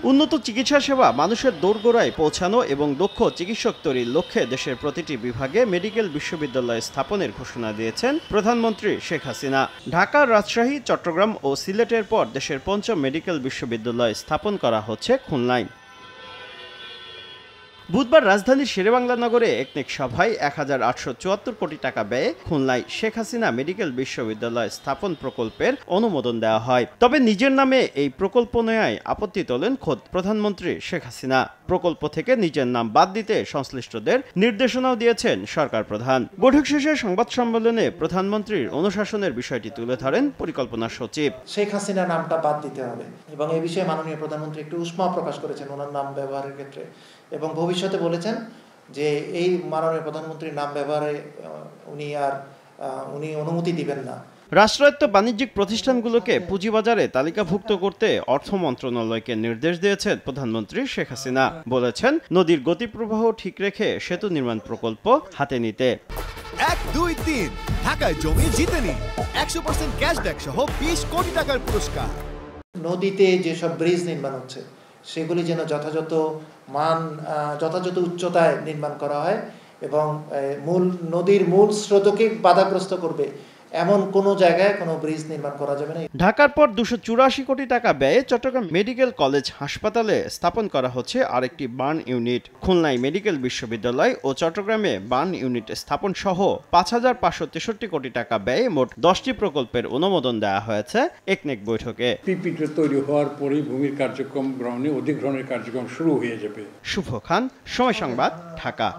উন্নত চিকিৎসা সেবা মানুষের দোরগোড়ায় পৌঁছানো এবং দক্ষ চিকিৎসক তৈরির লক্ষ্যে দেশের প্রতিটি বিভাগে মেডিকেল বিশ্ববিদ্যালয় স্থাপনের ঘোষণা দিয়েছেন প্রধানমন্ত্রী শেখ হাসিনা। ঢাকা, রাজশাহী, চট্টগ্রাম ও সিলেটের পর দেশের পঞ্চম মেডিকেল বিশ্ববিদ্যালয় স্থাপন করা হচ্ছে খুলনায়। বুধবার রাজধানীর শেরেবাংলা নগরে একনেক সভায় ১,৮৭৪ কোটি টাকা ব্যয়ে খুলনায় শেখ হাসিনা মেডিকেল বিশ্ববিদ্যালয় স্থাপন প্রকল্পের অনুমোদন দেওয়া হয়। তবে নিজের নামে এই প্রকল্প নেওয়ায় আপত্তি তোলেন খোদ প্রধানমন্ত্রী শেখ হাসিনা। প্রকল্প থেকে নিজের নাম বাদ দিতে সংশ্লিষ্টদের নির্দেশনাও দিয়েছেন সরকার প্রধান। বৈঠক শেষে সংবাদ সম্মেলনে প্রধানমন্ত্রীর অনুশাসনের বিষয়টি তুলে ধরেন পরিকল্পনা সচিব। শেখ হাসিনা নামটা বাদ দিতে হবে এবং এই বিষয়ে মাননীয় প্রধানমন্ত্রী একটু উষ্মা প্রকাশ করেছেন ওনার নাম ব্যবহারের ক্ষেত্রে, এবং ভবিষ্যতে বলেছেন যে এই মাননীয় প্রধানমন্ত্রীর নাম ব্যবহারে উনি অনুমতি দিবেন না। রাষ্ট্রায়ত্ত বাণিজ্যিক প্রতিষ্ঠানগুলোকে পুঁজিবাজারে তালিকাভুক্ত করতে অর্থ মন্ত্রণালয়কে নির্দেশ দিয়েছেন প্রধানমন্ত্রী শেখ হাসিনা। বলেছেন, নদীর গতিপ্রবাহ ঠিক রেখে সেতু নির্মাণ প্রকল্প হাতে নিতে। 1, 2, 3 ঢাকায় জমি জিতে নিন 100% ক্যাশব্যাক সহ 20 কোটি টাকার পুরস্কার। নদীতে যেসব ব্রিজ নির্মাণ হচ্ছে সেগুলি যেন যথাযথ উচ্চতায় নির্মাণ করা হয় এবং নদীর মূল স্রোতকে বাধাগ্রস্ত করবে এমন কোনো জায়গায় কোনো ব্রিজ নির্মাণ করা যাবে না। ঢাকার পর 284 কোটি টাকা ব্যয়ে চট্টগ্রাম মেডিকেল কলেজ হাসপাতালে স্থাপন করা হচ্ছে আরেকটি বার্ন ইউনিট। খুলনায় মেডিকেল বিশ্ববিদ্যালয় ও চট্টগ্রামে বার্ন ইউনিট স্থাপন সহ 5,563 কোটি টাকা ব্যয়ে মোট 10টি প্রকল্পের অনুমোদন দেওয়া হয়েছে একনেক বৈঠকে। পিপিটি তৈরি হওয়ার পরেই ভূমির কার্যক্রম অধিগ্রহণের কার্যক্রম শুরু হয়ে যাবে। শুভ খান, সময় সংবাদ, ঢাকা।